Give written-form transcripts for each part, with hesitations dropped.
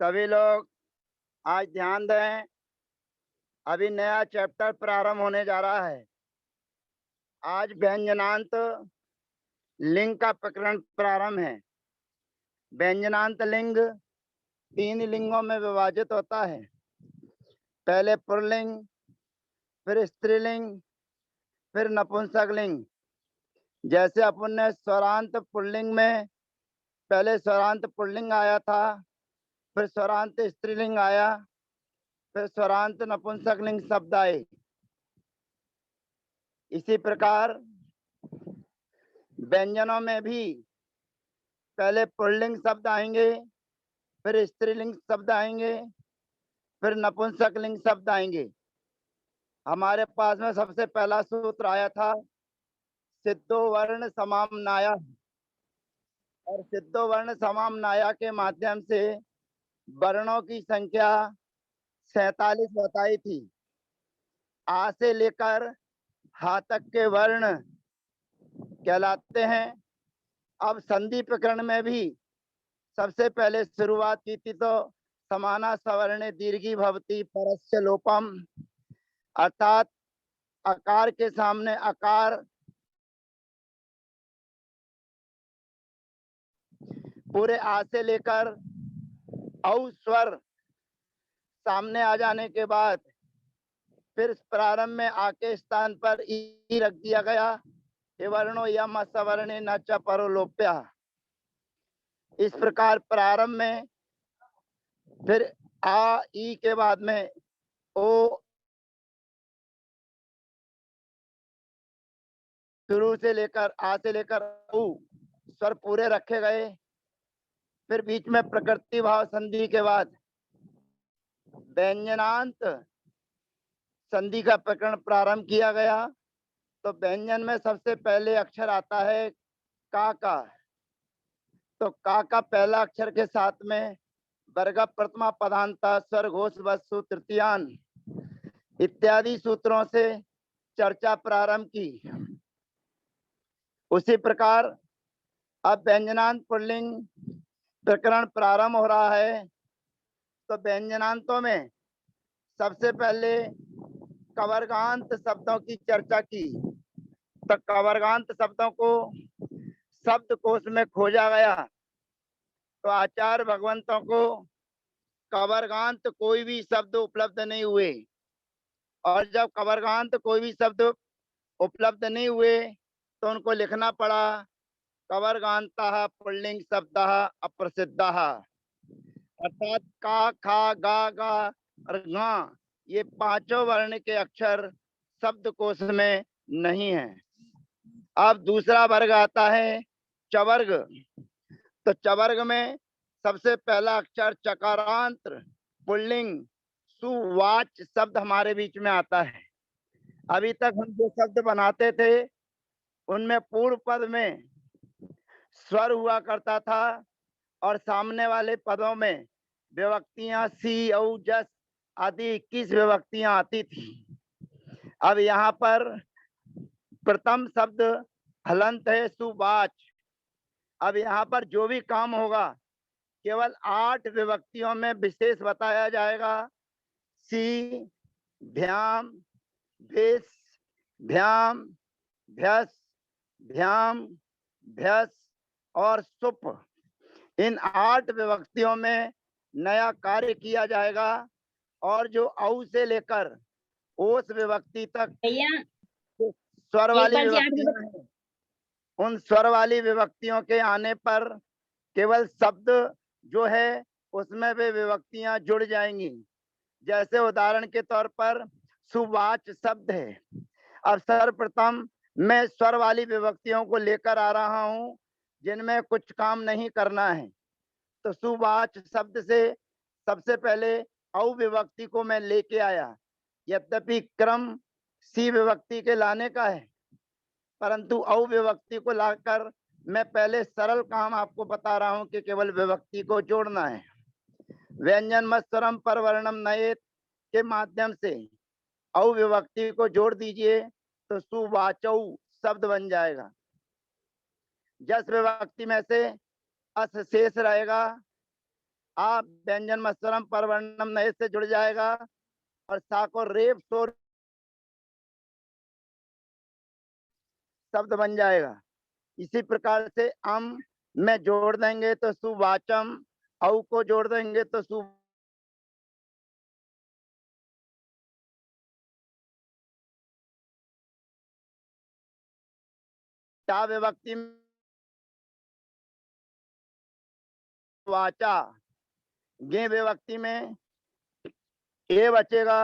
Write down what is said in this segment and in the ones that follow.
सभी लोग आज ध्यान दें। अभी नया चैप्टर प्रारंभ होने जा रहा है। आज व्यंजनांत लिंग का प्रकरण प्रारंभ है। व्यंजनांत लिंग 3 लिंगों में विभाजित होता है। पहले पुल्लिंग, फिर स्त्रीलिंग, फिर नपुंसक लिंग। जैसे अपन ने स्वरांत पुल्लिंग में पहले स्वरांत पुल्लिंग आया था, फिर स्वरांत स्त्रीलिंग आया, फिर स्वरांत नपुंसक लिंग शब्द आए। इसी प्रकार व्यंजनों में भी पहले पुल्लिंग शब्द आएंगे, फिर स्त्रीलिंग शब्द आएंगे, फिर नपुंसक लिंग शब्द आएंगे। हमारे पास में सबसे पहला सूत्र आया था सिद्धो वर्ण समामनाया, और सिद्धो वर्ण समामनाया के माध्यम से वर्णों की संख्या 47 बताई थी। आ से लेकर हा तक के वर्ण कहलाते हैं। अब संधि प्रकरण में भी सबसे पहले शुरुआत की थी तो समाना सवर्णे दीर्घी भवती परस्य लोपम, अर्थात आकार के सामने आकार पूरे आ से लेकर औ स्वर सामने आ जाने के बाद फिर प्रारंभ में आ के स्थान पर ई रख दिया गया। वर्णो यम सवर्णे न च परोलोप्या। इस प्रकार प्रारंभ में फिर आ ई के बाद में ओ शुरू से लेकर आ से लेकर उ स्वर पूरे रखे गए। फिर बीच में प्रकृति भाव संधि के बाद व्यंजनांत संधि का प्रकरण प्रारंभ किया गया। तो व्यंजन में सबसे पहले अक्षर आता है का का। तो का पहला अक्षर के साथ में वर्ग प्रथमा पदांता स्वर घोष वस्तु तृतीयान इत्यादि सूत्रों से चर्चा प्रारंभ की। उसी प्रकार अब व्यंजनांत पुल्लिंग प्रकरण प्रारंभ हो रहा है। तो व्यंजनांतों में सबसे पहले कवर्गांत शब्दों की चर्चा की। तो कवर्गांत शब्दों को शब्दकोश में खोजा गया। तो आचार्य भगवंतों को कवर्गांत कोई भी शब्द उपलब्ध नहीं हुए, और जब कवर्गांत कोई भी शब्द उपलब्ध नहीं हुए तो उनको लिखना पड़ा कवर्गांतः पुल्लिंग शब्दः अप्रसिद्धः, अर्थात का खा गा गा और गा ये पांचों वर्ण के अक्षर शब्दकोश में नहीं है। अब दूसरा वर्ग आता है चवर्ग। तो चवर्ग में सबसे पहला अक्षर चकारांत पुल्लिंग सुवाच शब्द हमारे बीच में आता है। अभी तक हम जो शब्द बनाते थे उनमें पूर्व पद में स्वर हुआ करता था और सामने वाले पदों में विभक्तियां सी औ जस आदि 21 विभक्तियां आती थी। अब यहाँ पर प्रथम शब्द हलंत है सुवाच। अब यहाँ पर जो भी काम होगा केवल 8 विभक्तियों में विशेष बताया जाएगा। सी, भ्याम, भिस, भ्याम, भ्यस, भ्याम, भ्यस और सुप। इन 8 विभक्तियों में नया कार्य किया जाएगा। और जो औ से लेकर ओस विभक्ति तक स्वर वाली विभक्तियां हैं, उन स्वर वाली विभक्तियों के आने पर केवल शब्द जो है उसमें वे विभक्तियां जुड़ जाएंगी। जैसे उदाहरण के तौर पर सुवाच शब्द है। अब सर्वप्रथम मैं स्वर वाली विभक्तियों को लेकर आ रहा हूं जिनमें कुछ काम नहीं करना है। तो सुवाच शब्द से सबसे पहले औ विभक्ति को मैं लेके आया। यद्यपि क्रम सी विभक्ति के लाने का है, परंतु औ विभक्ति को लाकर मैं पहले सरल काम आपको बता रहा हूं कि केवल विभक्ति को जोड़ना है। व्यंजन मत्सरम परवर्णम नयेत के माध्यम से औ विभक्ति को जोड़ दीजिए तो सुवाचौ शब्द बन जाएगा। जस विभक्ति में से अस शेष रहेगा। आप व्यंजन मत्सरम परवर्णम नए से जुड़ जाएगा और सा को रेप शोर शब्द बन जाएगा। इसी प्रकार से अम में जोड़ देंगे तो सुवाचम, औ को जोड़ देंगे तो सु टा विभक्ति में वाचा, गे विभक्ति में ए बचेगा,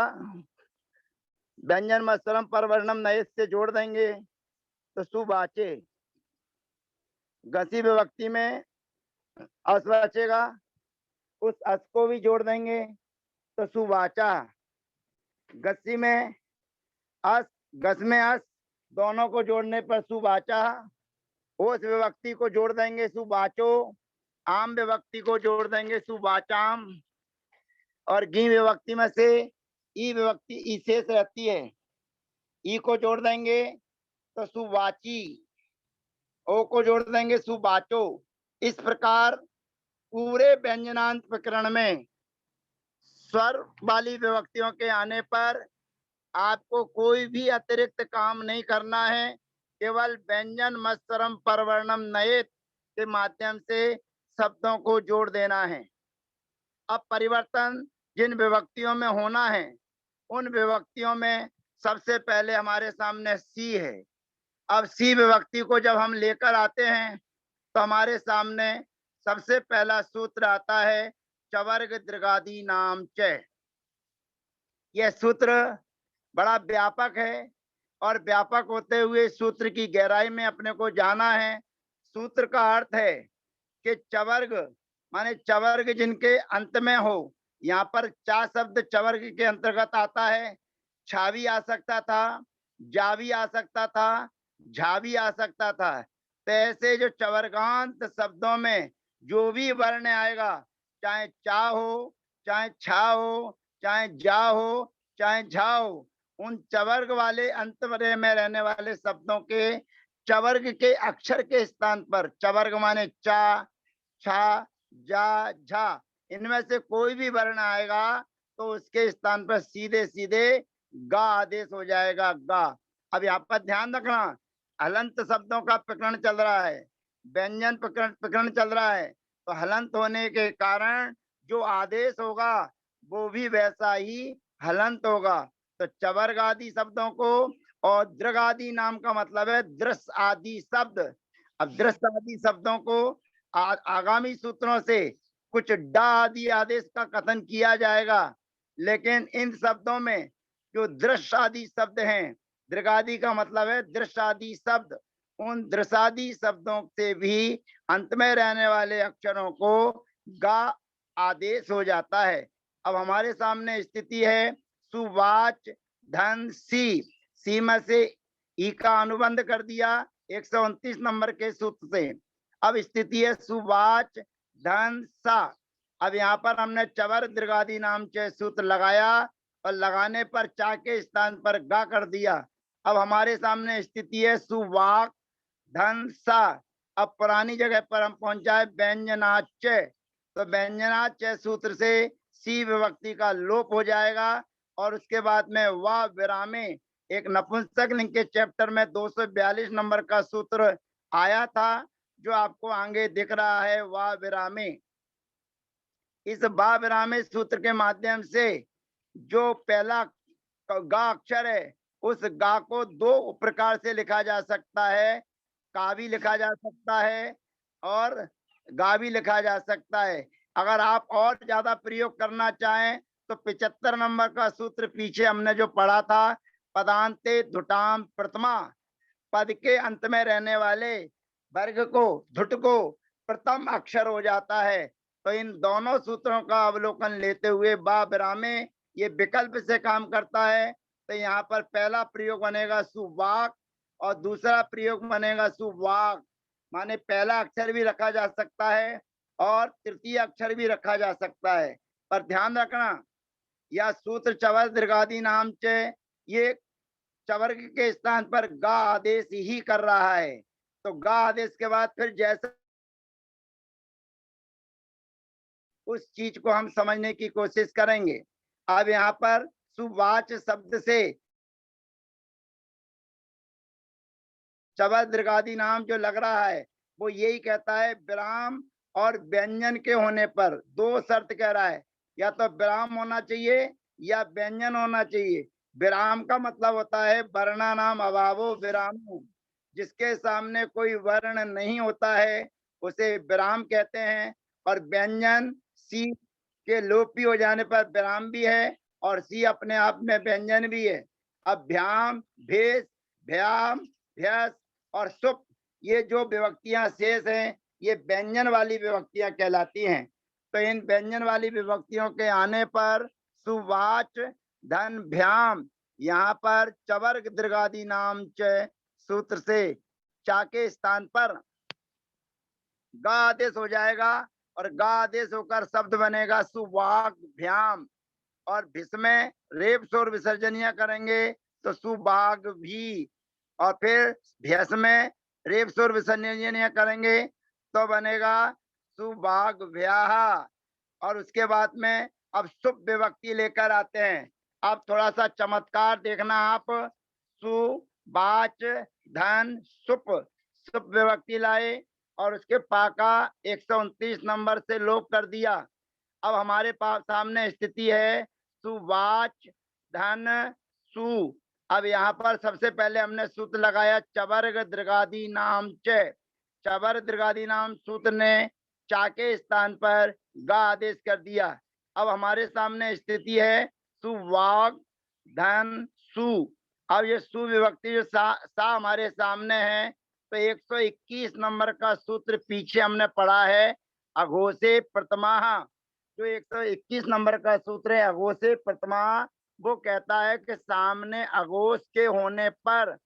व्यंजन मत्सरम परवर्णम नए से जोड़ देंगे तो सुवाचे। गसी विभक्ति में अस बचेगा, उस अस को भी जोड़ देंगे तो सुवाचा। गसी में अस, गस में अस, दोनों को जोड़ने पर सुवाचा। ओस विभक्ति को जोड़ देंगे सुवाचो, आम विभक्ति को जोड़ देंगे सुवाचाम, और गी विभक्ति में से ई विभक्ति ई शेष रहती है, ई को जोड़ देंगे तो सुवाची, ओ को जोड़ देंगे सुवाचो। इस प्रकार पूरे व्यंजनांत प्रकरण में स्वर वाली विभक्तियों के आने पर आपको कोई भी अतिरिक्त काम नहीं करना है, केवल व्यंजन मत्सरम परवर्णम नयेत के माध्यम से शब्दों को जोड़ देना है। अब परिवर्तन जिन विभक्तियों में होना है उन विभक्तियों में सबसे पहले हमारे सामने सी है। अब सी विभक्ति को जब हम लेकर आते हैं तो हमारे सामने सबसे पहला सूत्र आता है चवर्ग दृगादि नाम च। यह सूत्र बड़ा व्यापक है और व्यापक होते हुए सूत्र की गहराई में अपने को जाना है। सूत्र का अर्थ है कि चवर्ग माने चवर्ग जिनके अंत में हो, यहाँ पर चा शब्द चवर्ग के अंतर्गत आता है। छा भी आ सकता था, जा भी आ सकता था, झा भी आ सकता था। तो ऐसे जो चवर्गांत शब्दों में जो भी वर्ण आएगा, चाहे चा हो, चाहे छा हो, चाहे जा हो, चाहे झा हो, उन चवर्ग वाले अंत में रहने वाले शब्दों के चवर्ग के अक्षर के स्थान पर, चवर्ग माने चा, छा, जा, झा, इनमें से कोई भी वर्ण आएगा तो उसके स्थान पर सीधे सीधे गा आदेश हो जाएगा, गा। अब यहाँ पर ध्यान रखना, हलंत शब्दों का प्रकरण चल रहा है, व्यंजन प्रकरण चल रहा है, तो हलंत होने के कारण जो आदेश होगा वो भी वैसा ही हलंत होगा। तो चवर्ग आदि शब्दों को, और दृग आदि नाम का मतलब है दृश्य आदि शब्द। अब दृश्य आदि शब्दों को आगामी सूत्रों से कुछ डा आदि आदेश का कथन किया जाएगा, लेकिन इन शब्दों में जो दृश्य आदि शब्द हैं, दृगादि का मतलब है दृश्य आदि शब्द, उन दृशादि शब्दों से भी अंत में रहने वाले अक्षरों को गा आदेश हो जाता है। अब हमारे सामने स्थिति है सुवाच धन सी, सी में से ई का अनुबंध कर दिया 129 नंबर के सूत्र से। अब स्थिति है सुवाच धन सा। अब यहाँ पर हमने चवर दृगादि नाम के सूत्र लगाया और लगाने पर चा के स्थान पर गा कर दिया। अब हमारे सामने स्थिति है सुवाक धन सा। अब पुरानी जगह पर हम पहुंचाए व्यंजनाच, तो व्यंजनाच सूत्र से सी विभक्ति का लोप हो जाएगा और उसके बाद में वाह विरामे, एक नपुंसक लिंग के चैप्टर में 242 नंबर का सूत्र आया था जो आपको आगे दिख रहा है, वाह विरामे। इस वाह विरामे सूत्र के माध्यम से जो पहला गा अक्षर है उस गा को दो प्रकार से लिखा जा सकता है, का भी लिखा जा सकता है और गा भी लिखा जा सकता है। अगर आप और ज्यादा प्रयोग करना चाहें तो 75 नंबर का सूत्र पीछे हमने जो पढ़ा था, पदांते धुटाम प्रथमा, पद के अंत में रहने वाले वर्ग को, धुट को प्रथम अक्षर हो जाता है। तो इन दोनों सूत्रों का अवलोकन लेते हुए बा विरामे ये विकल्प से काम करता है। तो यहाँ पर पहला प्रयोग बनेगा सुवाक और दूसरा प्रयोग बनेगा सुवाक, माने पहला अक्षर भी रखा जा सकता है और तृतीय अक्षर भी रखा जा सकता है। पर ध्यान रखना, यह सूत्र चवर दीर्घादि नाम से ये चवर्ग के स्थान पर गा आदेश ही कर रहा है। तो गा आदेश के बाद फिर जैसा उस चीज को हम समझने की कोशिश करेंगे। अब यहाँ पर सुवाच शब्द से चबर दीर्घादि नाम जो लग रहा है वो यही कहता है, विराम और व्यंजन के होने पर दो शर्त कह रहा है, या तो विराम होना चाहिए या व्यंजन होना चाहिए। विराम का मतलब होता है वर्णा नाम अभावो विरामो, जिसके सामने कोई वर्ण नहीं होता है उसे विराम कहते हैं। और व्यंजन सी के लोपी हो जाने पर विराम भी है और सी अपने आप में व्यंजन भी है। अब भ्याम, भेष, भ्याम, भ्यस और सुप, ये जो विभक्तियां शेष हैं ये व्यंजन वाली विभक्तियां कहलाती हैं। तो इन व्यंजन वाली विभक्तियों के आने पर सुवाच धन भ्याम, यहाँ पर चवर दीर्घादि नाम च सूत्र से चा के स्थान पर गा आदेश हो जाएगा और गा आदेश होकर शब्द बनेगा सुवाग भ्याम। और भिस्में रेप स्वर विसर्जनिया करेंगे तो सुबाग भी। और फिर भ्यस में रेप स्वर विसर्जनिया करेंगे तो बनेगा सुबाग व्याह। और उसके बाद में अब सुप विभक्ति लेकर आते हैं। अब थोड़ा सा चमत्कार देखना आप। सुबाच धन सुप, सुप विभक्ति लाए और उसके पाका 129 नंबर से लोप कर दिया। अब हमारे पास सामने स्थिति है सुवाच धन सु। अब यहाँ पर सबसे पहले हमने सूत्र लगाया चवर्ग दीर्घादि नाम च, चवर दीर्घादि नाम सूत्र ने चा के स्थान पर गा आदेश कर दिया। अब हमारे सामने स्थिति है सुवाग धन सु। अब ये सु विभक्ति जो सा हमारे सामने है तो 121 नंबर का सूत्र पीछे हमने पढ़ा है अघोषे प्रथमा। जो 121 नंबर का सूत्र है अघोषे प्रथमा, वो कहता है कि सामने अघोष के होने पर,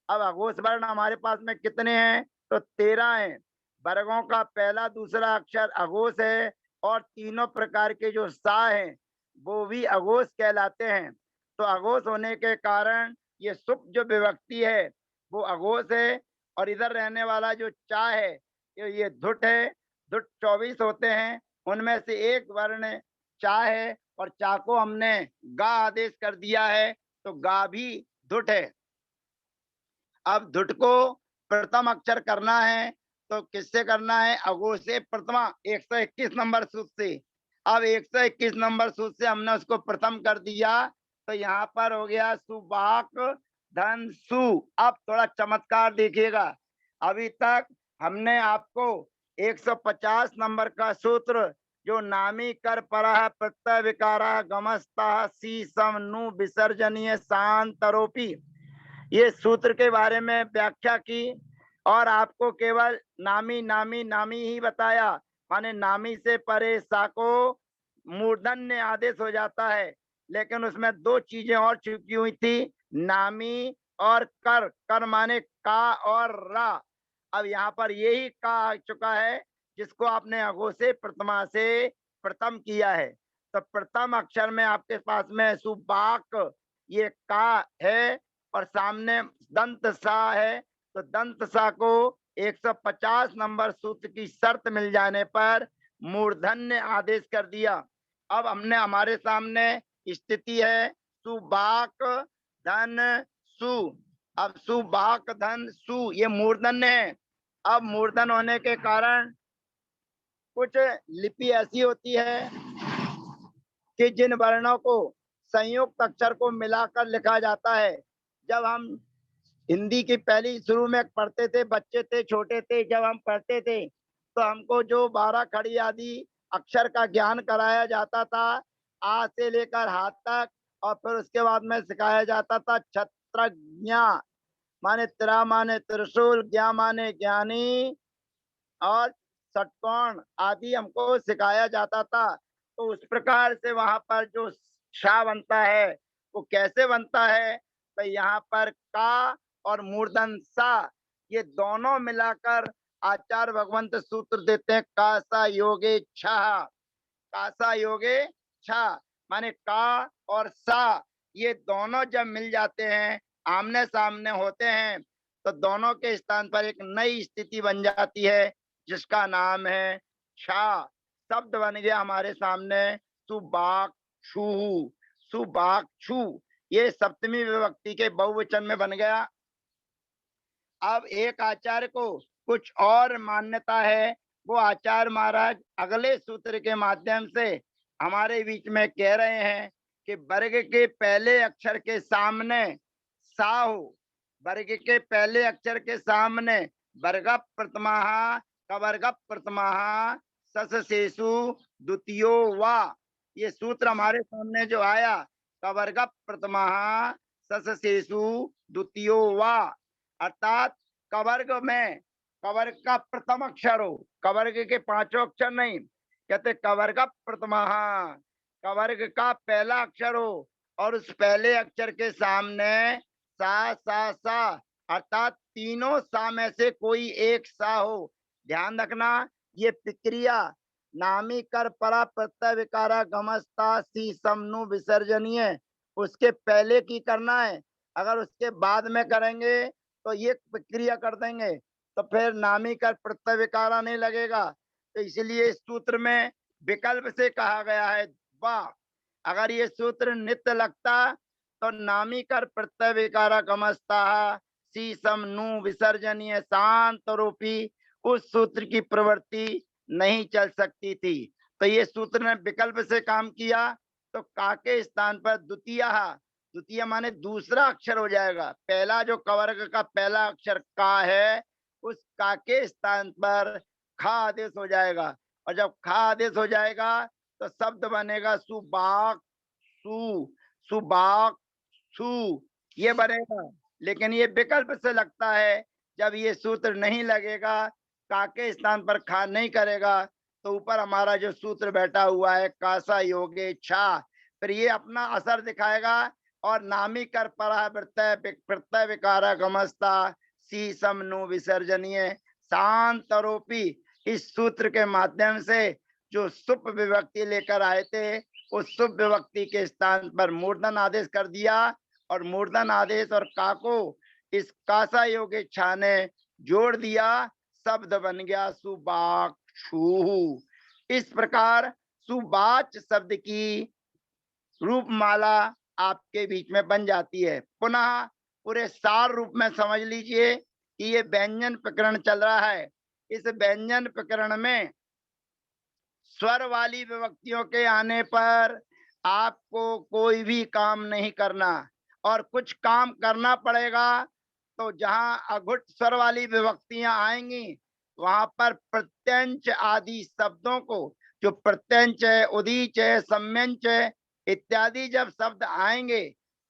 अब अघोष वर्ण हमारे पास में कितने हैं तो 13 हैं। वर्गों का पहला दूसरा अक्षर अघोष है और तीनों प्रकार के जो सा हैं वो भी अघोष कहलाते हैं। तो अघोष होने के कारण ये सुप जो विभक्ति है वो अघोष है। और इधर रहने वाला जो चा है ये धुट है। धुट 24 होते हैं, उनमें से एक वर्ण चा है और चा को हमने गा आदेश कर दिया है तो गा भी धुट है। अब धुट को प्रथम अक्षर करना है तो किससे करना है, अघोषे प्रथमा 121 नंबर सूत्र से। अब 121 नंबर सूत्र से हमने उसको प्रथम कर दिया तो यहाँ पर हो गया सुबाक धन सु। अब थोड़ा चमत्कार देखिएगा। अभी तक हमने आपको 150 नंबर का सूत्र जो नामी कर परा प्रत्यय विकारा गमस्ता सी सम नु विसर्जनीय शांतरोपी, ये सूत्र के बारे में व्याख्या की और आपको केवल नामी नामी नामी ही बताया। माने नामी से परे सा को मूर्धन्य आदेश हो जाता है, लेकिन उसमें दो चीजें और छुपी हुई थी, नामी और कर। कर माने का और रा। अब यहाँ पर यही का आ चुका है जिसको आपने अघोषे प्रथमा से प्रथम किया है। तो प्रथम अक्षर में आपके पास में सुबाक ये का है और सामने दंत सा है तो दंत सा को 150 नंबर सूत्र की शर्त मिल जाने पर मूर्धन्य आदेश कर दिया। अब हमने हमारे सामने स्थिति है सुबाक धन सु। अब सुबाक धन सु ये मूर्धन्य है। अब मूर्धन होने के कारण कुछ लिपि ऐसी होती है कि जिन वर्णों को संयुक्त अक्षर को मिलाकर लिखा जाता है। जब हम हिंदी की पहली शुरू में पढ़ते थे, बच्चे थे, छोटे थे, जब हम पढ़ते थे तो हमको जो 12 खड़ी आदि अक्षर का ज्ञान कराया जाता था, आ से लेकर हाथ तक। और फिर उसके बाद में सिखाया जाता था छत्रज्ञा माने त्रा माने त्रिशूल, ज्ञा माने ज्ञानी और षटकोण आदि हमको सिखाया जाता था। तो उस प्रकार से वहां पर जो शा बनता है वो कैसे बनता है, तो यहाँ पर का और मूर्धन सा ये दोनों मिलाकर आचार्य भगवंत सूत्र देते हैं कासा योगे छा। कासा योगे छा माने का और सा ये दोनों जब मिल जाते हैं, आमने सामने होते हैं, तो दोनों के स्थान पर एक नई स्थिति बन जाती है जिसका नाम है छा। शब्द बन गया हमारे सामने सुबाक्षु। सुबाक्षु ये सप्तमी विभक्ति के बहुवचन में बन गया। अब एक आचार्य को कुछ और मान्यता है, वो आचार्य महाराज अगले सूत्र के माध्यम से हमारे बीच में कह रहे हैं कि वर्ग के पहले अक्षर के सामने सा हो, वर्ग के पहले अक्षर के सामने वर्ग प्रथमा कवर्ग प्रथमा ससेसु द्वितीयो वा, ये सूत्र हमारे सामने जो आया कवर्ग प्रथमा ससेसु द्वितीयो वा, अर्थात कवर्ग में कवर्ग का प्रथम अक्षर हो, कवर्ग के पांचों अक्षर नहीं, कहते कवर्ग प्रथमा, कवर्ग का पहला अक्षर हो और उस पहले अक्षर के सामने सा अर्थात तीनों सा में से कोई एक सा हो। ध्यान रखना, ये प्रक्रिया नामी कर परा प्रत्यय विकारा गमस्ता सी समनु विसर्जनीय उसके पहले की करना है। अगर उसके बाद में करेंगे तो ये प्रक्रिया कर देंगे तो फिर नामी कर प्रत्यय विकारा नहीं लगेगा। तो इसलिए इस सूत्र में विकल्प से कहा गया है वा। अगर ये सूत्र नित्य लगता तो नामी कर प्रत्यय विकारा गमस्ता सी सम नु विसर्जनीय शांत रूपी उस सूत्र की प्रवृत्ति नहीं चल सकती थी। तो ये सूत्र ने विकल्प से काम किया तो का के स्थान पर द्वितीय, द्वितीय माने दूसरा अक्षर हो जाएगा। पहला जो कवर्ग का पहला अक्षर का है उस का के स्थान पर खा आदेश हो जाएगा, और जब खा आदेश हो जाएगा तो शब्द बनेगा सुबाक सु, सुबाक सु, ये बनेगा। लेकिन ये विकल्प से लगता है, जब ये सूत्र नहीं लगेगा, का के स्थान पर खा नहीं करेगा, तो ऊपर हमारा जो सूत्र बैठा हुआ है कासा योगे छा, फिर ये अपना असर दिखाएगा और नामी कर परा प्रत्यय विकारा गमस्ता सी समनु विसर्जनीय शांत आरोपी इस सूत्र के माध्यम से जो सुप विभक्ति लेकर आए थे उस सुप विभक्ति के स्थान पर मूर्धन आदेश कर दिया, और मूर्धन आदेश और का को इस कासा योगे छा ने जोड़ दिया, शब्द बन गया सुबाक्षु। इस प्रकार सुबाच शब्द की रूपमाला आपके बीच में बन जाती है। पुनः पूरे सार रूप में समझ लीजिए कि ये व्यंजन प्रकरण चल रहा है। इस व्यंजन प्रकरण में स्वर वाली विभक्तियों के आने पर आपको कोई भी काम नहीं करना, और कुछ काम करना पड़ेगा तो जहां अघुट स्वर वाली विभक्तियां आएंगी वहां पर प्रत्यंच आदि शब्दों को, जो प्रत्यंच है, उदीच है, सम्यंच है इत्यादि जब शब्द आएंगे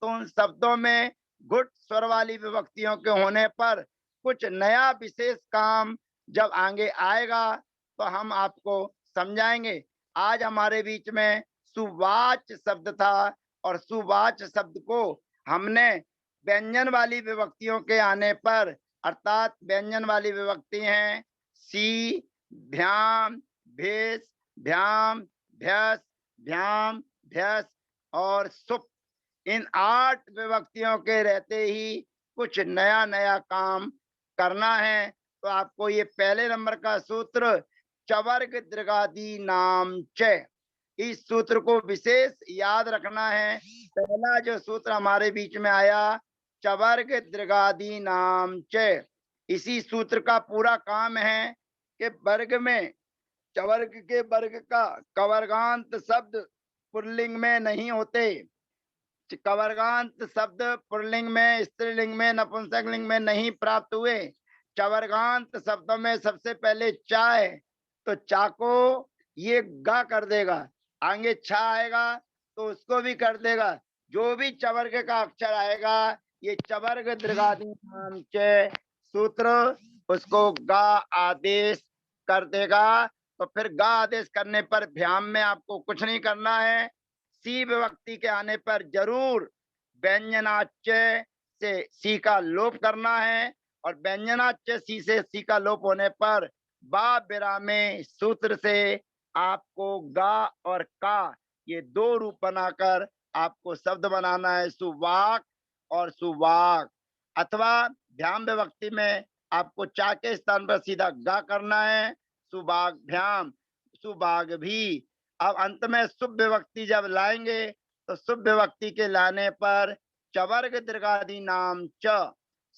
तो उन शब्दों में घुट स्वर वाली विभक्तियों के होने पर कुछ नया विशेष काम जब आगे आएगा तो हम आपको समझाएंगे। आज हमारे बीच में सुवाच शब्द था, और सुवाच शब्द को हमने व्यंजन वाली विभक्तियों के आने पर, अर्थात व्यंजन वाली विभक्ति हैं सी, भ्याम, भेष, भ्याम, भ्यस, भ्याम, भ्यस और सुप, इन 8 विभक्तियों के रहते ही कुछ नया नया काम करना है। तो आपको ये पहले नंबर का सूत्र चवर्ग दृगादि नाम च, इस सूत्र को विशेष याद रखना है। पहला जो सूत्र हमारे बीच में आया चवर्ग दृगादि नाम च, इसी सूत्र का पूरा काम है कि वर्ग में चवर्ग के वर्ग का कवर्गांत शब्द पुल्लिंग में नहीं होते। कवर्गांत शब्द पुल्लिंग में, स्त्रीलिंग में, नपुंसकलिंग में नहीं प्राप्त हुए। चवर्गांत शब्दों में सबसे पहले चा है, तो चा को ये गा कर देगा, आगे छा आएगा तो उसको भी कर देगा। जो भी चवर्ग का अक्षर आएगा ये चवर्ग दृगादि नाम के सूत्र उसको गा आदेश कर देगा। तो फिर गा आदेश करने पर भ्याम में आपको कुछ नहीं करना है। सी विभक्ति के आने पर जरूर व्यंजनाच्य से सी का लोप करना है, और व्यंजनाच्य सी से सी का लोप होने पर बा विरामे सूत्र से आपको गा और का ये 2 रूप बनाकर आपको शब्द बनाना है, सुवाक और सुवाक। अथवा भ्याम विभक्ति में आपको चा के स्थान पर सीधा गा करना है, सुवाक भ्याम। सुबाग भी। अब अंत में शुभ विभक्ति जब लाएंगे तो शुभ विभक्ति के लाने पर चवर्ग दीर्घादि नाम च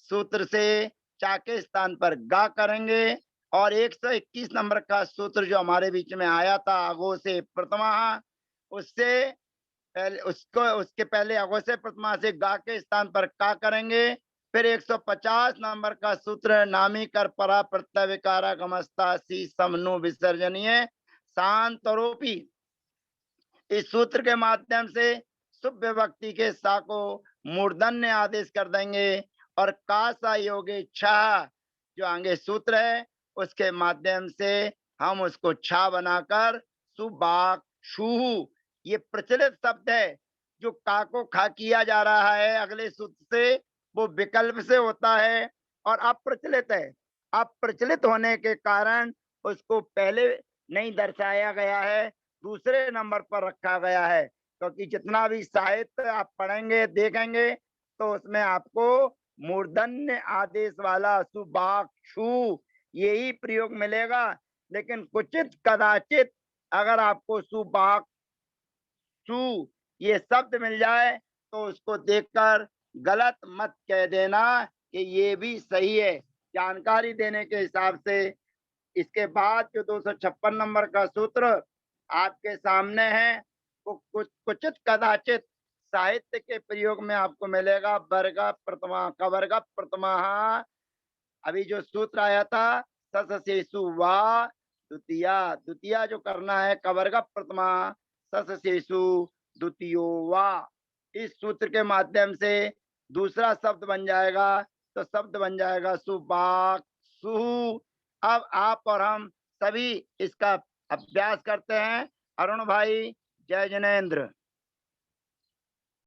सूत्र से चा के स्थान पर गा करेंगे। और 121 नंबर का सूत्र जो हमारे बीच में आया था अगो से प्रथमा, उससे पहले उसके पहले अगो से प्रथमा से गा के स्थान पर का करेंगे। फिर 150 नंबर का सूत्र नामी कर परा प्रत्यय विकारा गमस्ता सी समनु विसर्जनीय शांतरोपी। इस सूत्र के माध्यम से शुभ विभक्ति के सा को मूर्धन्य आदेश कर देंगे और का सा योगे छा जो आगे सूत्र है उसके माध्यम से हम उसको छा बनाकर सुबाक छू, ये प्रचलित शब्द है। जो का को खा किया जा रहा है अगले सूत्र से वो विकल्प से होता है और अप्रचलित है। अप्रचलित होने के कारण उसको पहले नहीं दर्शाया गया है, दूसरे नंबर पर रखा गया है। क्योंकि जितना भी साहित्य आप पढ़ेंगे देखेंगे तो उसमें आपको मूर्धन्य आदेश वाला सुबाक्षु यही प्रयोग मिलेगा। लेकिन कुचित कदाचित अगर आपको सुबाक्षु ये शब्द मिल जाए तो उसको देखकर गलत मत कह देना कि ये भी सही है। जानकारी देने के हिसाब से इसके बाद जो 256 नंबर का सूत्र आपके सामने है वो कुचित कदाचित साहित्य के प्रयोग में आपको मिलेगा। वर्ग प्रथमा कवर्ग प्रथमा, अभी जो सूत्र आया था सस शेषु वा द्वितीया, द्वितीया जो करना है कवर्ग प्रथमा सस शेषु द्वितीयो वा। इस सूत्र के माध्यम से दूसरा शब्द बन जाएगा तो शब्द बन जाएगा सुबाक सु। अब आप और हम सभी इसका अभ्यास करते हैं। अरुण भाई, जय जिनेन्द्र।